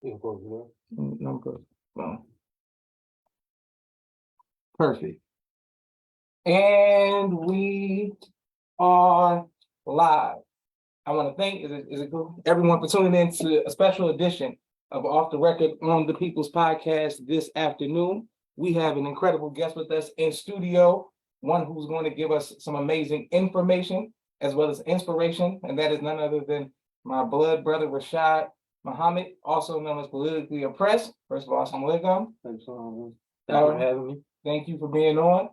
No, good. Well, perfect. And we are live. I want to thank everyone for tuning in to a special edition of Off the Record on the People's Podcast this afternoon. We have an incredible guest with us in studio, one who's going to give us some amazing information as well as inspiration, and that is none other than my blood brother Rashad Muhammad, also known as Politically Oppressed. First of all, assalamu alaikum. Thanks for having me. Thank you for being on.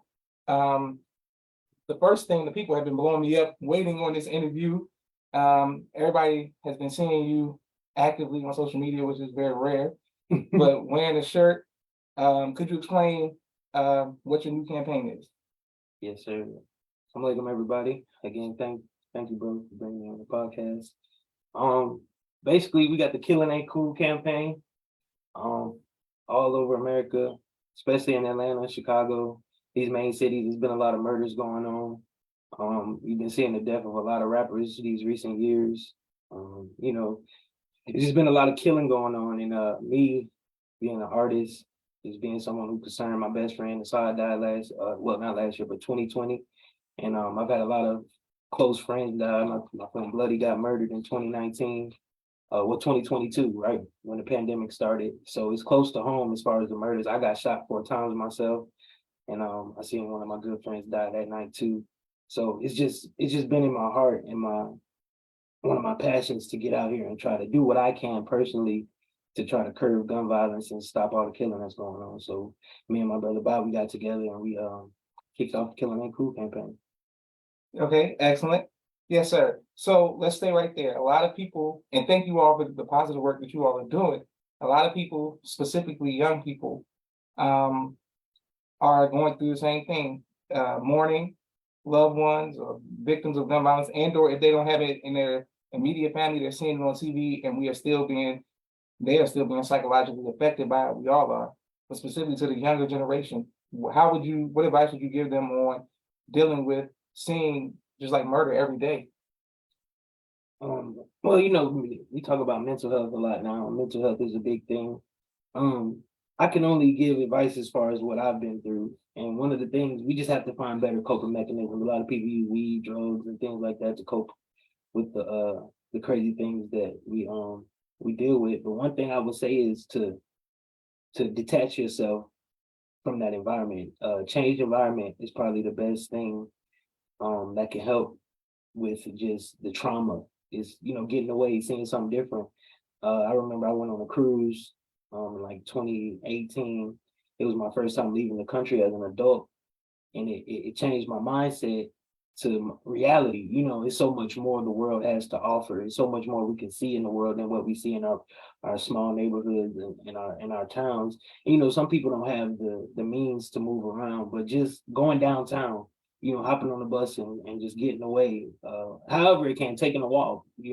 The first thing, the people have been blowing me up waiting on this interview. Everybody has been seeing you actively on social media, which is very rare, but wearing a shirt. Could you explain what your new campaign is? Yes, sir. Assalamu alaikum, everybody. Again, thank you, bro, for bringing me on the podcast. Basically, we got the Killing Ain't Cool campaign all over America, especially in Atlanta, Chicago, these main cities. There's been a lot of murders going on. We've been seeing the death of a lot of rappers these recent years. There's just been a lot of killing going on. And me being an artist, just being someone who concerned my best friend, Asad died not last year, but 2020. And I've had a lot of close friends die. My friend Bloody got murdered in 2019. 2022, right, when the pandemic started. So it's close to home as far as the murders. I got shot 4 times myself, and I seen one of my good friends die that night too. So it's just been in my heart and one of my passions to get out here and try to do what I can personally to try to curb gun violence and stop all the killing that's going on. So me and my brother Bob, we got together and we kicked off the Killing Ain't Cool campaign. Okay, excellent. Yes, sir. So let's stay right there. A lot of people, and thank you all for the positive work that you all are doing. A lot of people, specifically young people, are going through the same thing, mourning loved ones or victims of gun violence, and or if they don't have it in their immediate family, they're seeing it on TV, and they are still being psychologically affected by it. We all are, but specifically to the younger generation, what advice would you give them on dealing with seeing just like murder every day? Well, we talk about mental health a lot now. Mental health is a big thing. I can only give advice as far as what I've been through. And one of the things, we just have to find better coping mechanisms. A lot of people use weed, drugs, and things like that to cope with the crazy things that we deal with. But one thing I would say is to detach yourself from that environment. Change environment is probably the best thing that can help with just the trauma. Is getting away, seeing something different. I remember I went on a cruise in like 2018. It was my first time leaving the country as an adult, and it changed my mindset to reality. It's so much more the world has to offer. It's so much more we can see in the world than what we see in our small neighborhoods and in our towns. And, some people don't have the means to move around, but just going downtown, hopping on the bus and just getting away. However it can, taking a walk, I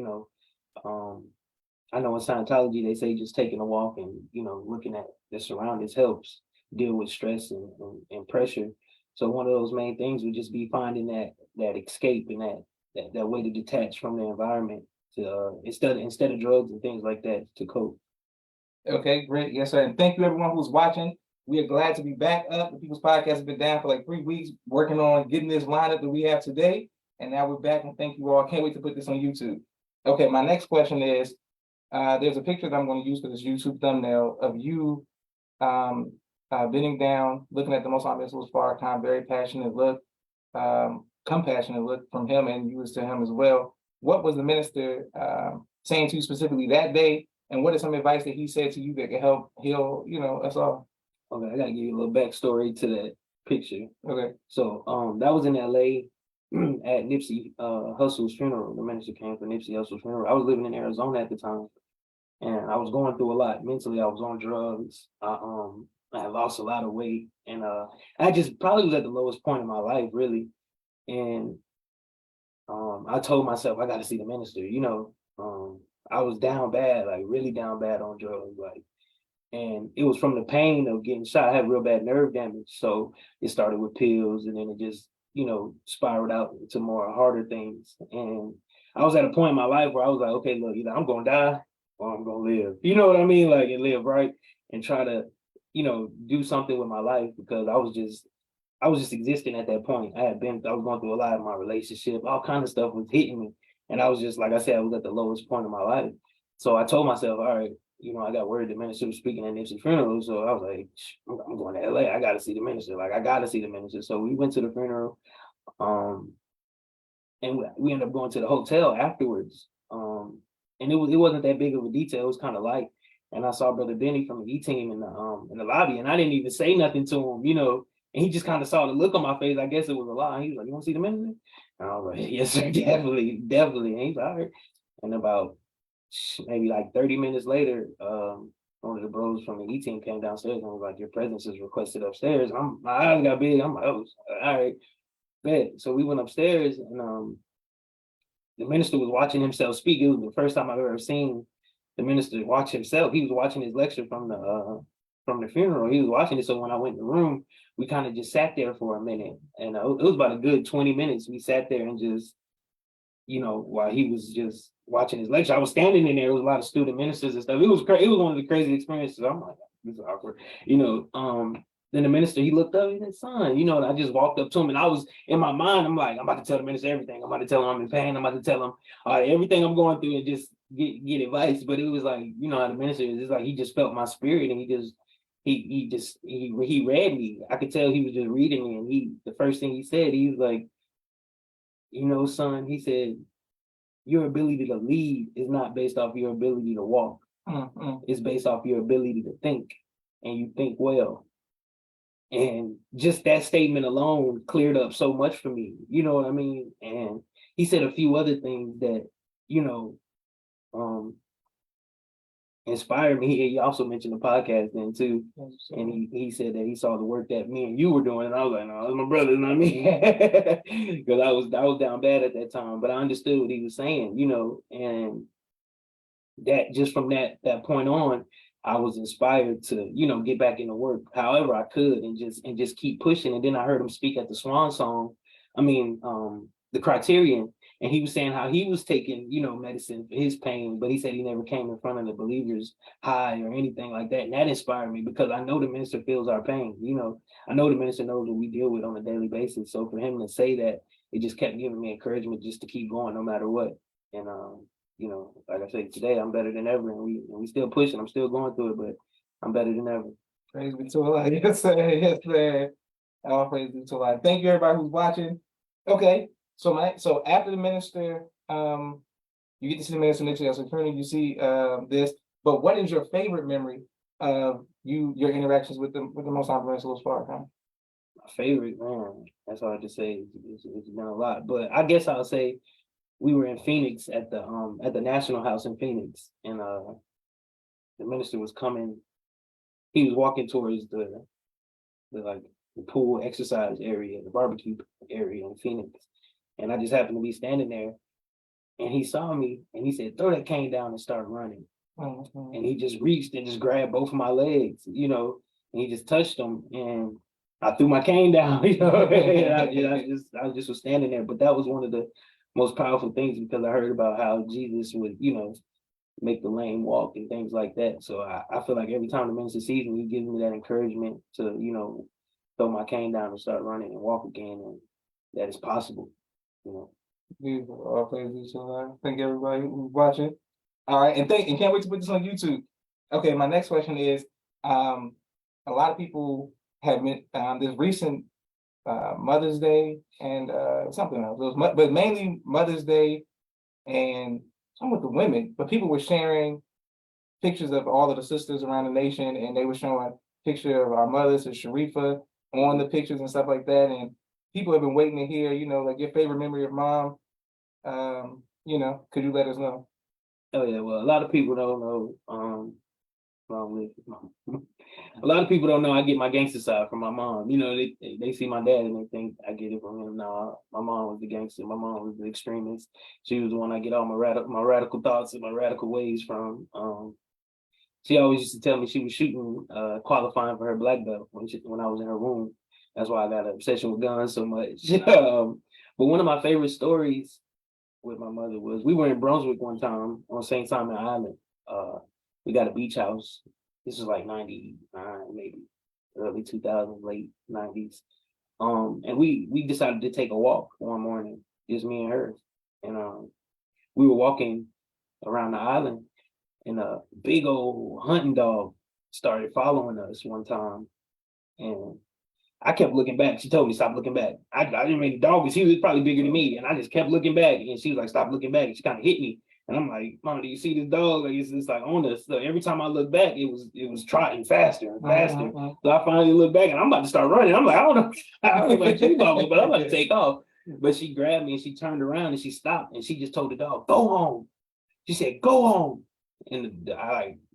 know in Scientology, they say just taking a walk and, looking at the surroundings helps deal with stress and pressure. So one of those main things would just be finding that escape and that way to detach from the environment to instead of drugs and things like that to cope. Okay, great. Yes, sir. And thank you everyone who's watching. We are glad to be back up. The People's Podcast has been down for like 3 weeks working on getting this lineup that we have today. And now we're back, and thank you all. Can't wait to put this on YouTube. Okay, my next question is, there's a picture that I'm going to use for this YouTube thumbnail of you bending down, looking at the Most Honorable Farrakhan, very passionate look, compassionate look from him, and you was to him as well. What was the minister saying to you specifically that day, and what is some advice that he said to you that can help heal, us all? Okay, I gotta give you a little backstory to that picture. Okay. So that was in LA at Nipsey Hussle's funeral. The minister came for Nipsey Hussle's funeral. I was living in Arizona at the time, and I was going through a lot mentally. I was on drugs. I had lost a lot of weight, and I just probably was at the lowest point in my life, really. And I told myself I got to see the minister. I was down bad, like really down bad on drugs, like. And it was from the pain of getting shot. I had real bad nerve damage. So it started with pills, and then it just, spiraled out to more harder things. And I was at a point in my life where I was like, okay, look, either I'm going to die or I'm gonna live. You know what I mean? Like, and live right and try to, do something with my life because I was just existing at that point. I was going through a lot in my relationship, all kind of stuff was hitting me. And I was just, like I said, I was at the lowest point of my life. So I told myself, all right, I got word the minister was speaking at Nipsey's funeral. So I was like, I'm going to LA. I got to see the minister. Like, I got to see the minister. So we went to the funeral. And we ended up going to the hotel afterwards. And it wasn't that big of a detail. It was kind of light. And I saw Brother Benny from the E team in the lobby, and I didn't even say nothing to him, And he just kind of saw the look on my face. I guess it was a lie. He was like, "You want to see the minister?" And I was like, "Yes, sir, definitely, definitely." And he's like, "All right." And about maybe like 30 minutes later, one of the bros from the E team came downstairs and was like, "Your presence is requested upstairs." My eyes got big. I'm like, "Oh, all right." Bet. So we went upstairs and the minister was watching himself speak. It was the first time I've ever seen the minister watch himself. He was watching his lecture from the funeral. He was watching it. So when I went in the room, we kind of just sat there for a minute, and it was about a good 20 minutes. We sat there and just, while he was just watching his lecture, I was standing in there. There was a lot of student ministers and stuff. It was crazy. It was one of the crazy experiences. I'm like, this is awkward, Then the minister, he looked up, he said, "Son," and I just walked up to him, and I was in my mind, I'm like, I'm about to tell the minister everything. I'm about to tell him I'm in pain. I'm about to tell him everything I'm going through and just get advice. But it was like, how the minister is. It's like he just felt my spirit, and he read me. I could tell he was just reading me, and the first thing he said, he was like, "Son," he said, "your ability to lead is not based off your ability to walk. It's based off your ability to think, and you think well." And just that statement alone cleared up so much for me. You know what I mean? And he said a few other things that, um, inspired me. He also mentioned the podcast then too. And he said that he saw the work that me and you were doing. And I was like, "No, it's my brother, not me." Because I was down bad at that time. But I understood what he was saying, and that just from that point on, I was inspired to, get back into work however I could and just keep pushing. And then I heard him speak at the Swan Song, the Criterion, and he was saying how he was taking, medicine for his pain, but he said he never came in front of the believers high or anything like that. And that inspired me because I know the minister feels our pain. I know the minister knows what we deal with on a daily basis. So for him to say that, it just kept giving me encouragement just to keep going no matter what. And like I said, today I'm better than ever, and we still pushing. I'm still going through it, but I'm better than ever. Praise be to Allah. Yes, sir. Yes, sir. All praise be to Allah. Thank you, everybody who's watching. Okay, so after the minister, you get to see the minister next year. So currently you see this. But what is your favorite memory of your interactions with the Most High Prince Farrakhan? My favorite, man. That's hard to say. It's been a lot, but I guess I'll say we were in Phoenix at the National House in Phoenix, and the minister was coming. He was walking towards the pool exercise area, the barbecue area in Phoenix, and I just happened to be standing there, and he saw me, and he said, "Throw that cane down and start running." Mm-hmm. And he just reached and just grabbed both of my legs, and he just touched them, and I threw my cane down, and I just was standing there. But that was one of the most powerful things because I heard about how Jesus would, make the lame walk and things like that. So I feel like every time the minister sees me, he gives me that encouragement to, throw my cane down and start running and walk again, and that is possible, Beautiful. All praises to Allah. Thank everybody who's watching. All right, and can't wait to put this on YouTube. Okay, my next question is, a lot of people have been this recent Mother's Day and something else. But mainly Mother's Day and some with the women. But people were sharing pictures of all of the sisters around the nation, and they were showing picture of our mothers and Sharrieff on the pictures and stuff like that. And people have been waiting to hear, like your favorite memory of mom. Could you let us know? Oh yeah, well, a lot of people don't know. A lot of people don't know I get my gangster side from my mom. They see my dad and they think I get it from him. No, my mom was the gangster. My mom was the extremist. She was the one I get all my radical thoughts and my radical ways from. She always used to tell me she was shooting, qualifying for her black belt when I was in her room. That's why I got an obsession with guns so much. But one of my favorite stories with my mother was we were in Brunswick one time on St. Simon Island, We got a beach house. This was like 99, maybe early 2000s, late 90s. And we decided to take a walk one morning, just me and her. And we were walking around the island, and a big old hunting dog started following us one time. And I kept looking back. She told me stop looking back. I didn't mean the dog was, he was probably bigger than me. And I just kept looking back. And she was like, stop looking back. And she kind of hit me. And I'm like, Mom, do you see this dog? Like it's like on us. So every time I look back, it was trotting faster and faster. So I finally look back and I'm about to start running. I'm like, I don't know, I don't know about you, dog, but I'm about to take off. But she grabbed me and she turned around and she stopped and she just told the dog, go home. She said, go home. And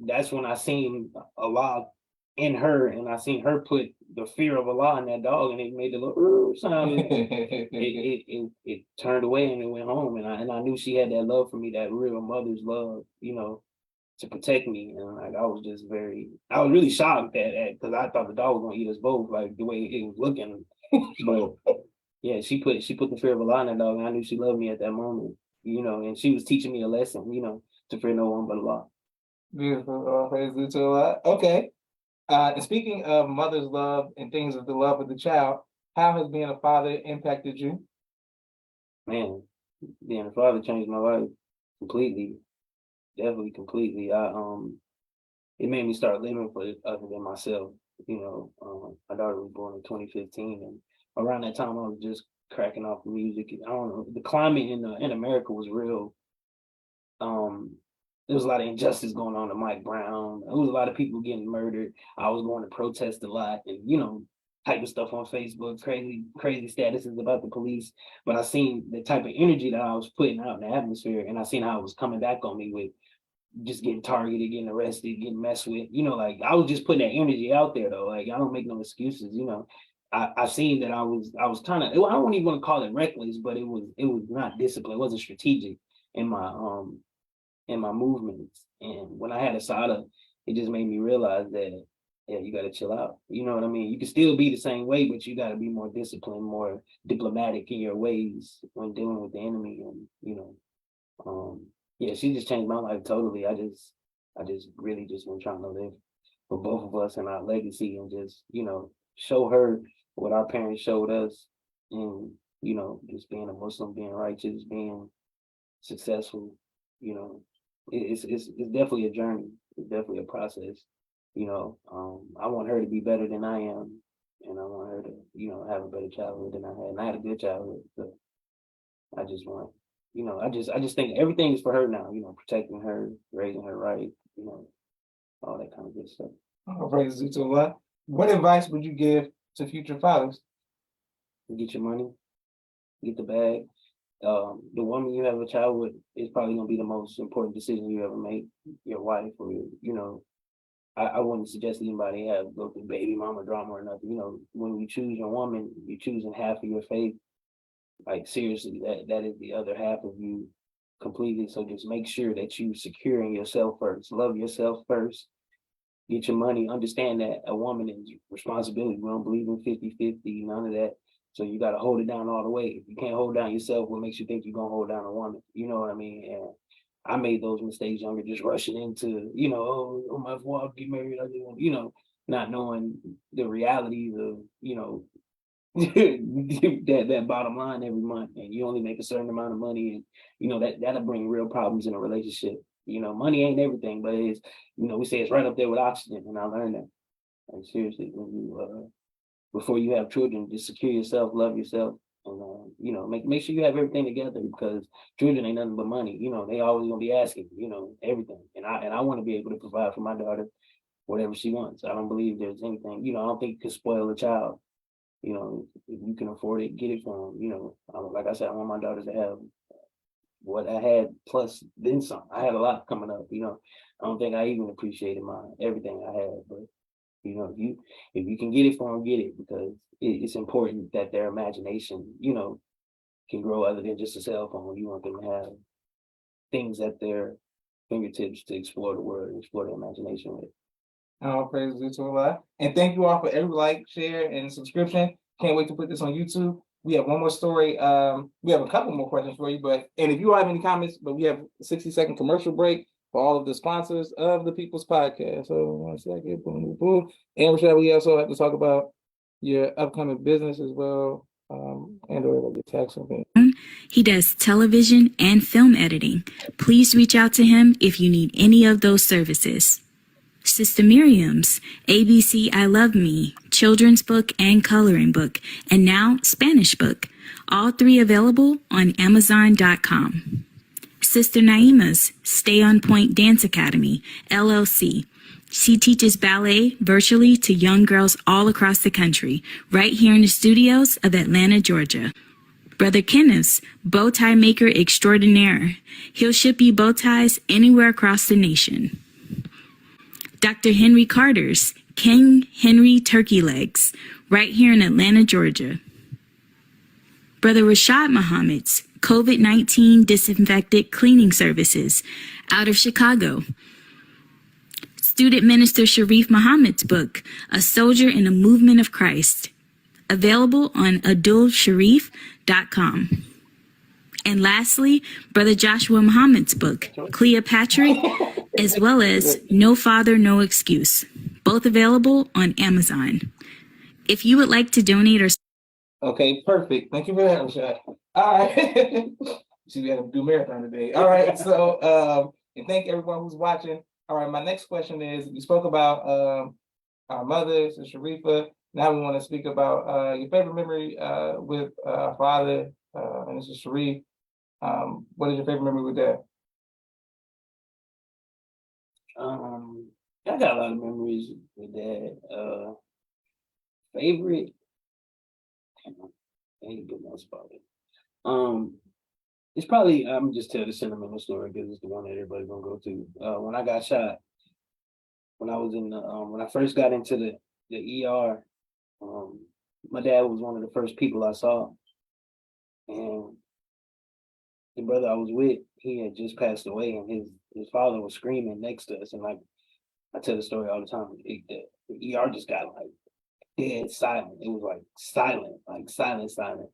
that's when I seen Allah in her, and I seen her put the fear of Allah in that dog, and it made the little sound. It turned away and it went home, and I knew she had that love for me, that real mother's love, to protect me. And like I was really shocked at because I thought the dog was gonna eat us both, like the way it was looking. But yeah, she put the fear of Allah in that dog, and I knew she loved me at that moment, and she was teaching me a lesson, to fear no one but Allah. Beautiful. Praise to Allah. Okay. And speaking of mother's love and things of the love of the child, how has being a father impacted you? Man, being a father changed my life completely. Definitely completely. It made me start living for other than myself. My daughter was born in 2015, and around that time I was just cracking off the music. I don't know, the climate in America was real. There was a lot of injustice going on to Mike Brown. There was a lot of people getting murdered. I was going to protest a lot, and type of stuff on Facebook, crazy statuses about the police. But I seen the type of energy that I was putting out in the atmosphere, and I seen how it was coming back on me with just getting targeted, getting arrested, getting messed with. Like I was just putting that energy out there though. Like I don't make no excuses. I seen that I was kind of, I don't even want to call it reckless, but it was not disciplined. It wasn't strategic in my movements. And when I had Asada, it just made me realize that, yeah, you got to chill out. You know what I mean? You can still be the same way, but you got to be more disciplined, more diplomatic in your ways when dealing with the enemy. And, yeah, she just changed my life totally. I just really just been trying to live for both of us and our legacy, and just, show her what our parents showed us. And, just being a Muslim, being righteous, being successful, it's definitely a journey. It's definitely a process. I want her to be better than I am, and I want her to, have a better childhood than I had. And I had a good childhood, so I just want, I just think everything is for her now. Protecting her, raising her right, all that kind of good stuff. Oh, praise to Allah. What advice would you give to future fathers? Get your money, get the bag. The woman you have a child with is probably gonna be the most important decision you ever make. Your wife, or I wouldn't suggest anybody go through baby mama drama or nothing. When you choose your woman, you're choosing half of your faith. Like seriously, that is the other half of you completely. So just make sure that you securing yourself first. Love yourself first. Get your money. Understand that a woman is responsibility. We don't believe in 50-50, none of that. So you got to hold it down all the way. If you can't hold down yourself, what makes you think you're going to hold down a woman? You know what I mean? And I made those mistakes younger, just rushing into, oh my wife get married, not knowing the realities of, that bottom line every month, and you only make a certain amount of money, and that'll bring real problems in a relationship. Money ain't everything, but it's, we say it's right up there with oxygen, and I learned that. Like seriously, when you before you have children, just secure yourself, love yourself, and make sure you have everything together, because children ain't nothing but money. They always gonna be asking, everything, and I want to be able to provide for my daughter whatever she wants. I don't believe there's anything, I don't think you can spoil a child. If you can afford it, get it for them. Like I said, I want my daughters to have what I had plus then some. I had a lot coming up. I don't think I even appreciated everything I had, but if you can get it for them, get it, because it's important that their imagination, can grow other than just a cell phone. You want them to have things at their fingertips to explore the world, explore their imagination with. All praise to Allah. And thank you all for every like, share, and subscription. Can't wait to put this on YouTube. We have one more story. We have a couple more questions for you, and if you all have any comments, but we have a 60-second commercial break. for all of the sponsors of the People's Podcast. So 1 second, boom, boom, boom. And Rashad, we also have to talk about your upcoming business as well, and or your tax event. He does television and film editing. Please reach out to him if you need any of those services. Sister Miriam's ABC I Love Me, children's book and coloring book, and now Spanish book. All 3 available on Amazon.com. Sister Naima's Stay on Point Dance Academy, LLC. She teaches ballet virtually to young girls all across the country, right here in the studios of Atlanta, Georgia. Brother Kenneth's Bow Tie Maker Extraordinaire. He'll ship you bow ties anywhere across the nation. Dr. Henry Carter's King Henry Turkey Legs, right here in Atlanta, Georgia. Brother Rashad Muhammad's COVID-19 Disinfected Cleaning Services, out of Chicago. Student Minister Sharrieff Muhammad's book, A Soldier in the Movement of Christ, available on adulsharif.com. And lastly, Brother Joshua Muhammad's book, Cleopatra, as well as No Father, No Excuse, both available on Amazon. If you would like to donate or... Okay, perfect. Thank you for that, Rashad. All right. See, we had to do marathon today. All right. So, and thank everyone who's watching. All right. My next question is: we spoke about our mothers, Sharifah. Now we want to speak about your favorite memory with our father, and this is Sharrieff. What is your favorite memory with that? I got a lot of memories with Dad. Favorite, I ain't good enough about it. It's probably, I'm just tell the sentimental story because it's the one that everybody's gonna go to. When I got shot, when I was in the, when I first got into the ER, my dad was one of the first people I saw, and the brother I was with, he had just passed away, and his father was screaming next to us, and like I tell the story all the time. The ER just got like dead silent. It was like silent, silent.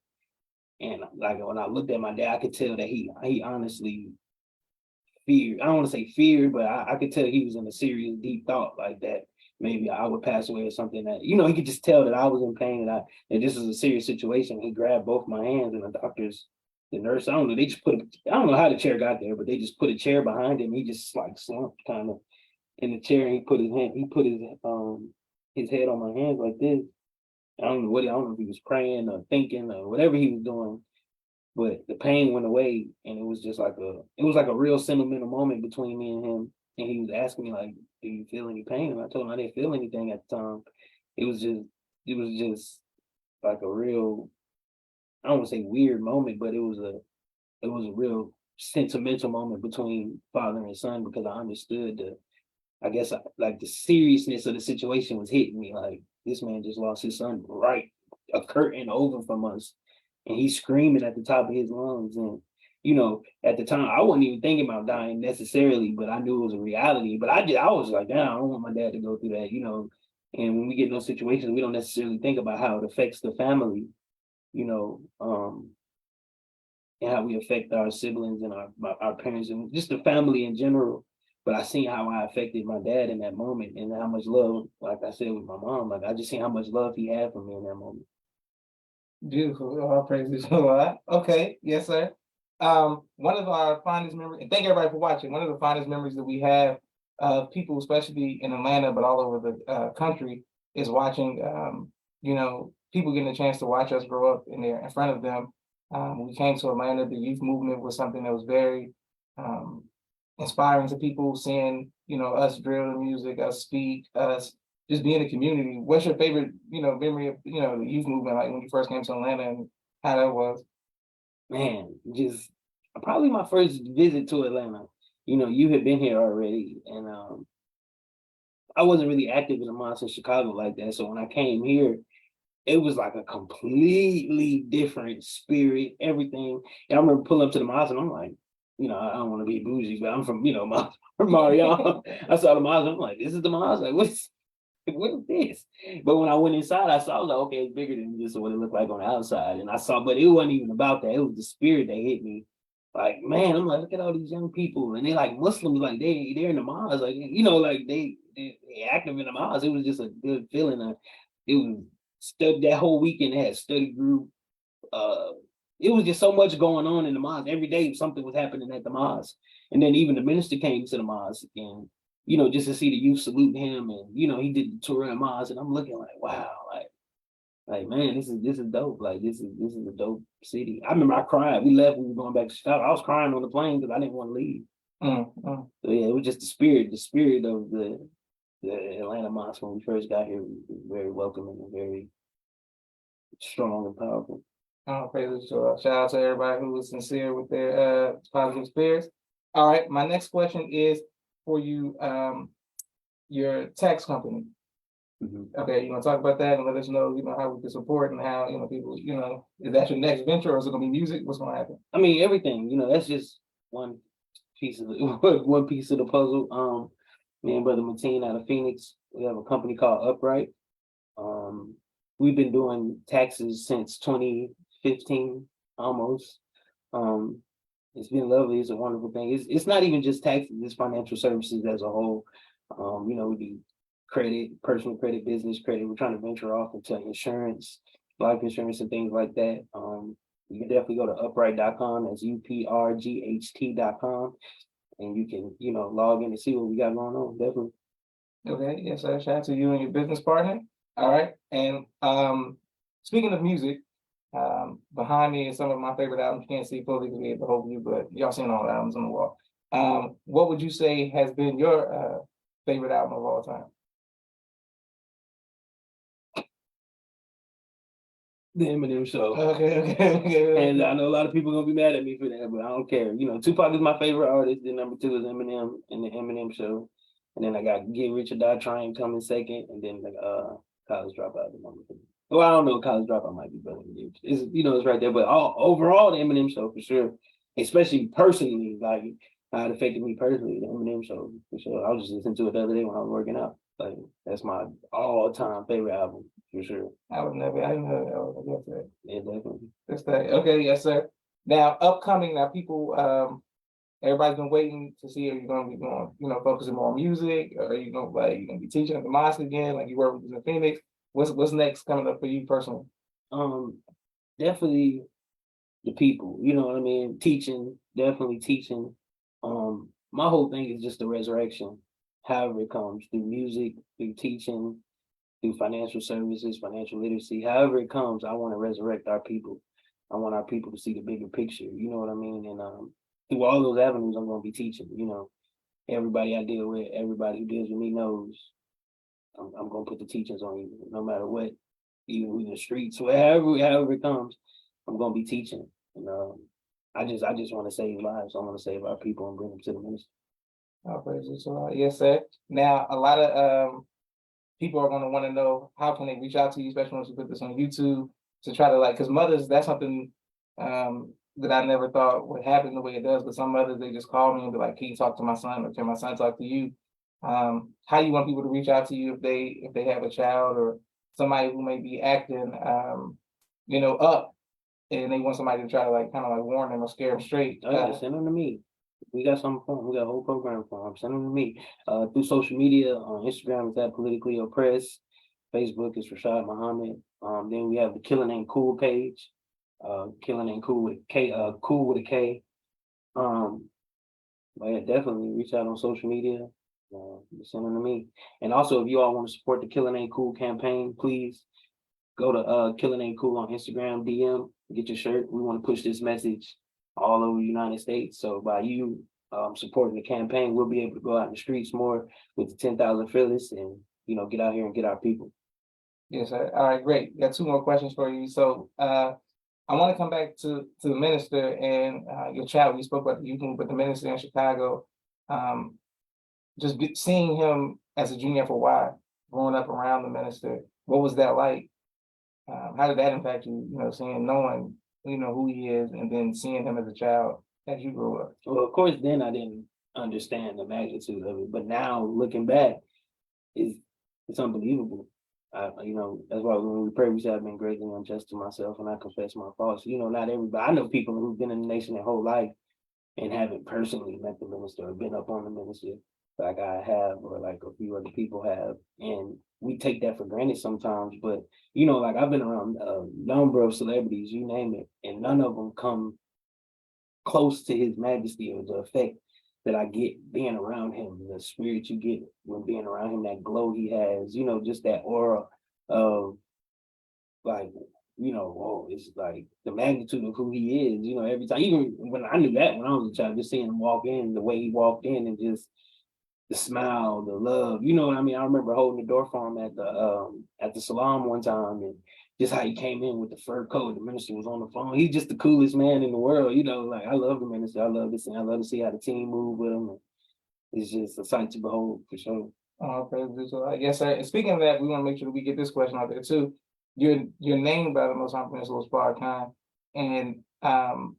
And like when I looked at my dad, I could tell that he honestly feared. I don't want to say feared, but I could tell he was in a serious, deep thought like that. Maybe I would pass away or something that, he could just tell that I was in pain and this is a serious situation. He grabbed both my hands and the nurse, I don't know, they just I don't know how the chair got there, but they just put a chair behind him. He just like slumped kind of in the chair and he put his head on my hands like this. I don't know if he was praying or thinking or whatever he was doing, but the pain went away and it was just like a real sentimental moment between me and him. And he was asking me like, do you feel any pain? And I told him I didn't feel anything at the time. It was just like a real, I don't want to say weird moment, but it was a real sentimental moment between father and son because I understood the seriousness of the situation was hitting me. Like, this man just lost his son right a curtain over from us, and he's screaming at the top of his lungs. And at the time, I wasn't even thinking about dying necessarily, but I knew it was a reality. But I was like, damn, I don't want my dad to go through that, And when we get in those situations, we don't necessarily think about how it affects the family, and how we affect our siblings and our parents and just the family in general. But I seen how I affected my dad in that moment and how much love, like I said with my mom, like I just seen how much love he had for me in that moment. Beautiful. All praises to God. Okay. Yes, sir. One of our finest memories, and thank everybody for watching. One of the finest memories that we have of people, especially in Atlanta, but all over the country, is watching, people getting a chance to watch us grow up in front of them. When we came to Atlanta, the youth movement was something that was very inspiring to people, seeing, us drill the music, us speak, us just be in the community. What's your favorite, memory of, the youth movement, like when you first came to Atlanta and how that was? Man, just probably my first visit to Atlanta. You had been here already, and I wasn't really active in the mosque in Chicago like that. So when I came here, it was like a completely different spirit, everything. And I remember pulling up to the mosque and I'm like, I don't want to be bougie, but I'm from, from Mariana. I saw the mosque, I'm like, this is the mosque? Like, what is this? But when I went inside, I was like, okay, it's bigger than just what it looked like on the outside. And I saw, but it wasn't even about that. It was the spirit that hit me. like, man, I'm like, look at all these young people, and they like Muslims, like they're in the mosque, like like they active in the mosque. It was just a good feeling. It was that whole weekend. They had study group. Uh, it was just so much going on in the mosque. Every day something was happening at the mosque, and then even the minister came to the mosque, and just to see the youth salute him, and he did the tour of the mosque, and I'm looking like, wow, like man, this is dope. Like this is a dope city. I remember I cried. We left. We were going back to Chicago. I was crying on the plane because I didn't want to leave. So yeah, it was just the spirit of the Atlanta mosque when we first got here was very welcoming and very strong and powerful. Praise the Lord. Shout out to everybody who was sincere with their positive spirits. All right, my next question is for you, your tax company. Okay, you want to talk about that and let us know, how we can support and how, people, is that your next venture or is it gonna be music? What's gonna happen? I mean, everything, that's just one piece of one piece of the puzzle. Me and Brother Mateen out of Phoenix, we have a company called Upright. We've been doing taxes since 2015, almost. It's been lovely. It's a wonderful thing. It's not even just taxes, it's financial services as a whole. We do credit, personal credit, business credit. We're trying to venture off into insurance, life insurance and things like that. You can definitely go to upright.com. That's uprght.com. And you can, log in and see what we got going on. Definitely. Okay, yes, sir. Shout out to you and your business partner. All right. And speaking of music, behind me is some of my favorite albums. You can't see fully because we have the whole view, but y'all seen all the albums on the wall. What would you say has been your favorite album of all time? The Eminem Show. Okay. And I know a lot of people are gonna be mad at me for that, but I don't care. Tupac is my favorite artist. Then number 2 is Eminem and the Eminem Show. And then I got Get Rich or Die Trying coming second, and then College Dropout is number 3. Well, I don't know, College Dropout might be better than it. It's right there. But overall, the Eminem Show for sure. Especially personally, like how it affected me personally, the Eminem Show for sure. I was just listening to it the other day when I was working out. Like that's my all-time favorite album for sure. I didn't know that. Yeah, definitely. That's that. Okay, yes, sir. Now, upcoming, people, everybody's been waiting to see if you're gonna be going, focusing more on music, or you gonna be teaching at the mosque again, like you were with in Phoenix. What's next coming up for you personally? Definitely the people, you know what I mean? Teaching, definitely teaching. My whole thing is just the resurrection, however it comes, through music, through teaching, through financial services, financial literacy, however it comes, I want to resurrect our people. I want our people to see the bigger picture, you know what I mean? And through all those avenues, I'm going to be teaching, everybody I deal with, everybody who deals with me knows I'm going to put the teachings on you, no matter what, even in the streets, however it comes, I'm going to be teaching. And I just want to save lives. I want to save our people and bring them to the ministry. Oh, praise the Lord. Yes, sir. Now, a lot of people are going to want to know how can they reach out to you, especially once you put this on YouTube, to try to because mothers, that's something that I never thought would happen the way it does. But some mothers, they just call me and be like, "Can you talk to my son?" or "Can my son talk to you?" How you want people to reach out to you if they have a child or somebody who may be acting, up, and they want somebody to try to kind of warn them or scare them straight. Send them to me. We got something for them. We got a whole program for them. Send them to me. Through social media, on Instagram, it's at Politically Oppressed. Facebook is Rashad Muhammad. Then we have the Killing Ain't Cool page. Killing Ain't Cool with K, cool with a K. But yeah, definitely reach out on social media. Send them to me. And also, if you all want to support the Killing Ain't Cool campaign, please go to Killing Ain't Cool on Instagram, DM, get your shirt. We want to push this message all over the United States. So by you supporting the campaign, we'll be able to go out in the streets more with the 10,000 Fearless and, get out here and get our people. Yes, sir. All right, great. Got 2 more questions for you. So I want to come back to the minister and your child. You spoke about the youth movement, but the minister in Chicago, seeing him as a junior FOY, growing up around the minister, what was that like? How did that impact you, knowing, who he is, and then seeing him as a child as you grew up? Well, of course, then I didn't understand the magnitude of it, but now looking back, it's unbelievable. That's why when we pray, we say I've been greatly unjust to myself and I confess my faults. Not everybody. I know people who've been in the nation their whole life and haven't personally met the minister or been up on the minister like I have, or like a few other people have. And we take that for granted sometimes. But, like I've been around a number of celebrities, you name it, and none of them come close to his majesty or the effect that I get being around him, the spirit you get when being around him, that glow he has, just that aura of like, whoa, it's like the magnitude of who he is, every time, even when I knew that when I was a child, just seeing him walk in, the way he walked in and just the smile, the love, you know what I mean? I remember holding the door for him at the salon one time, and just how he came in with the fur coat. The minister was on the phone. He's just the coolest man in the world, like I love the minister. I love this, and I love to see how the team move with him. And it's just a sight to behold for sure. Okay, so I guess speaking of that, we want to make sure that we get this question out there too. You're named by the Most High Prince Farrakhan, and how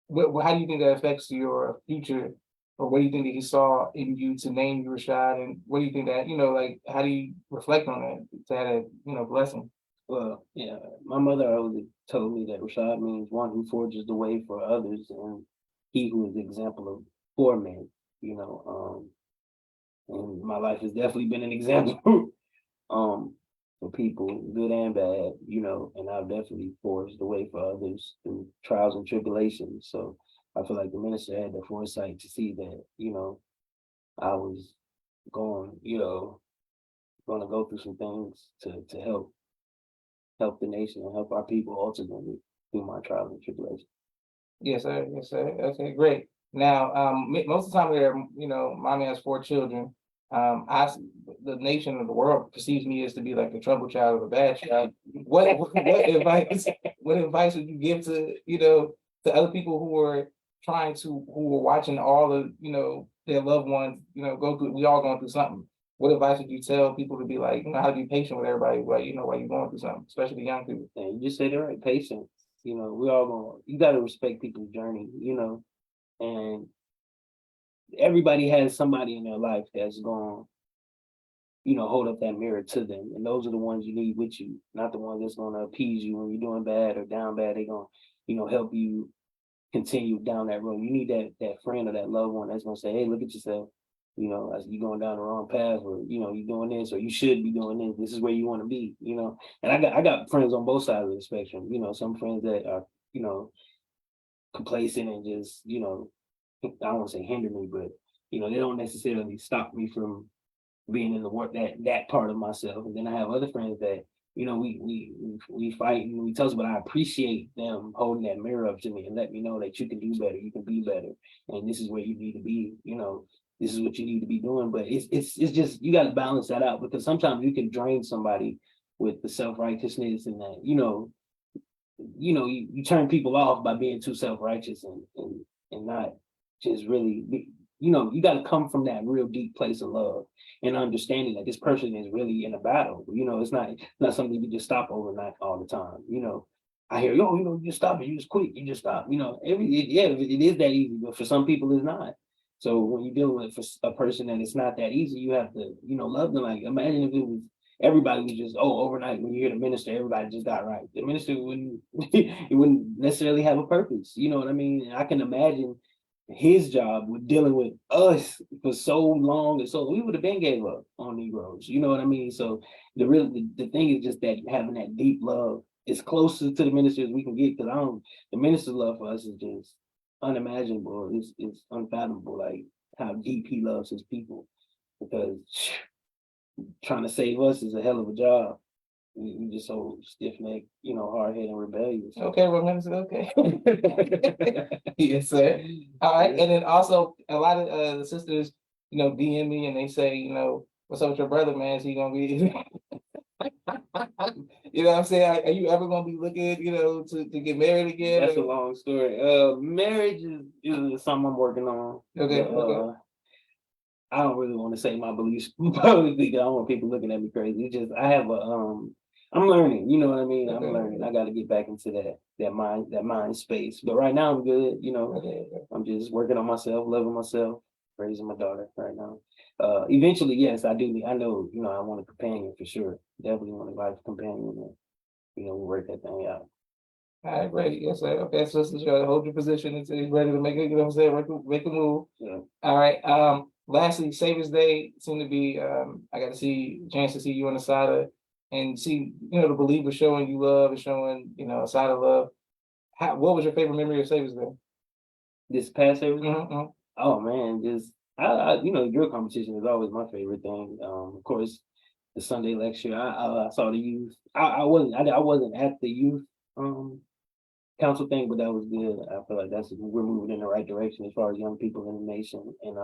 do you think that affects your future, or what do you think that he saw in you to name you Rashad, and what do you think that like how do you reflect on that to have a blessing? Well, yeah, my mother always told me that Rashad means one who forges the way for others, and he who is the example of poor men. And my life has definitely been an example for people, good and bad, and I've definitely forged the way for others through trials and tribulations. So I feel like the minister had the foresight to see that, I was going, going to go through some things to help the nation and help our people ultimately through my trials and tribulations. Yes, sir. Yes, sir. Okay, great. Now, most of the time, mommy has 4 children. The nation of the world perceives me as to be like the trouble child or the bad child. What advice? What advice would you give to to other people who are watching all of their loved ones go through? We all going through something. What advice would you tell people to be like, how to be patient with everybody, while you're going through something, especially the young people? And you just say the right patience. We all you got to respect people's journey, and everybody has somebody in their life that's going, hold up that mirror to them. And those are the ones you need with you, not the ones that's going to appease you when you're doing bad or down bad. They're going to, help you continue down that road. You need that friend or that loved one that's going to say, hey, look at yourself. As you going down the wrong path, or you're doing this, or you should be doing this. This is where you want to be. And I got friends on both sides of the spectrum. Some friends that are complacent and just I don't want to say hinder me, but they don't necessarily stop me from being in the work that part of myself. And then I have other friends that we fight and we tell, but I appreciate them holding that mirror up to me and let me know that you can do better, you can be better, and this is where you need to be. This is what you need to be doing. But it's just you got to balance that out, because sometimes you can drain somebody with the self-righteousness and that you turn people off by being too self-righteous and not just really be, you got to come from that real deep place of love and understanding that this person is really in a battle. It's not something you can just stop overnight all the time. I hear, you just stop it, you just quit, you just stop. It is that easy, but for some people it's not. So when you're dealing with a person and it's not that easy, you have to, love them. Like, imagine if it was everybody was just, overnight when you hear the minister, everybody just got right. The minister wouldn't it wouldn't necessarily have a purpose. You know what I mean? I can imagine his job with dealing with us for so long, and so we would have been gave up on Negroes. You know what I mean? So the thing is just that having that deep love is closer to the minister as we can get, because the minister's love for us is just unimaginable. It's unfathomable, like how deep he loves his people, because trying to save us is a hell of a job. We just so stiff-necked, hard-headed and rebellious. Okay, Minister, okay. Yes, sir. All right. And then also a lot of the sisters, DM me and they say, what's up with your brother, man? Is he gonna be you know what I'm saying? Are you ever gonna be looking, to get married again? That's a long story. Marriage is something I'm working on. Okay, okay. I don't really want to say my beliefs publicly because I don't want people looking at me crazy. It's just I have I'm learning, you know what I mean? Okay. I'm learning. I got to get back into that mind space. But right now I'm good, Okay. I'm just working on myself, loving myself, raising my daughter right now. Eventually, yes, I do. I know, I want a companion for sure. Definitely want a life companion, and we'll work that thing out. All right, great. Yes, sir. Okay, so sister, hold your position until you're ready to make it, you know what I'm saying, make a move. Yeah. All right. Lastly, Savings Day seemed to be I got to see a chance to see you on the side of and see, the believers showing you love and showing, a side of love. What was your favorite memory of Savings Day? This past everything. Mm-hmm. Oh man, just the drill competition is always my favorite thing. Of course, the Sunday lecture. I saw the youth. I wasn't at the youth council thing, but that was good. I feel like we're moving in the right direction as far as young people in the nation. And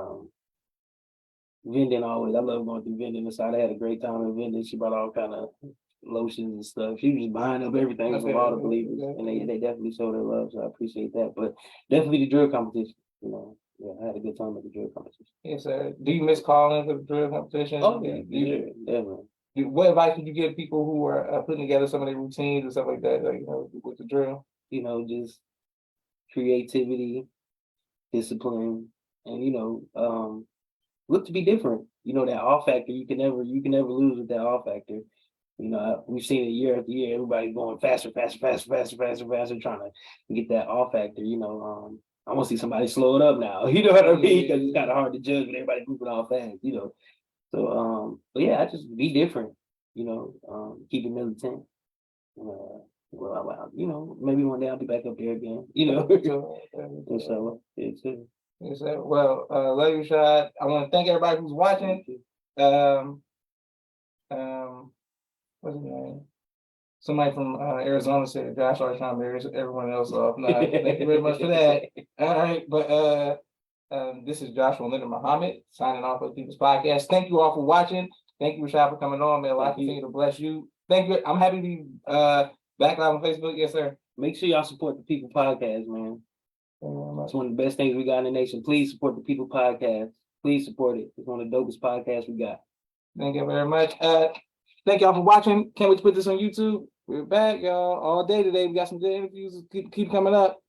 vending always. I love going through vending. The side I had a great time in vending. She brought all kind of lotions and stuff. She was just buying up everything from all the believers, and they definitely showed their love. So I appreciate that. But definitely the drill competition. Yeah, I had a good time at the drill competition. Yes, sir. Do you miss calling for the drill competition? Oh yeah, definitely. What advice would you give people who are putting together some of their routines and stuff like that, like, with the drill? Just creativity, discipline, and look to be different. That off factor you can never lose with that off factor. We've seen it year after year. Everybody's going faster, trying to get that off factor. I want to see somebody slow it up now. You know what I mean? Because it's kind of hard to judge when everybody's moving all fast. So, but yeah, I just be different. Keep it militant. Maybe one day I'll be back up there again. So it's it. Yes, sir. Well, love you, Rashad. I want to thank everybody who's watching. What's his name? Somebody from Arizona said Josh always trying to marry everyone else off. No, thank you very much for that. All right, but this is Joshua Leonard Muhammad signing off of the People's Podcast. Thank you all for watching. Thank you, Rashad, for coming on. May Allah continue to bless you. Thank you. I'm happy to be back live on Facebook. Yes, sir. Make sure y'all support the People Podcast, man. It's one of the best things we got in the nation. Please support the People Podcast. Please support it. It's one of the dopest podcasts we got. Thank you very much. Thank y'all for watching. Can't wait to put this on YouTube. We're back, y'all, all day today. We got some good interviews. Keep coming up.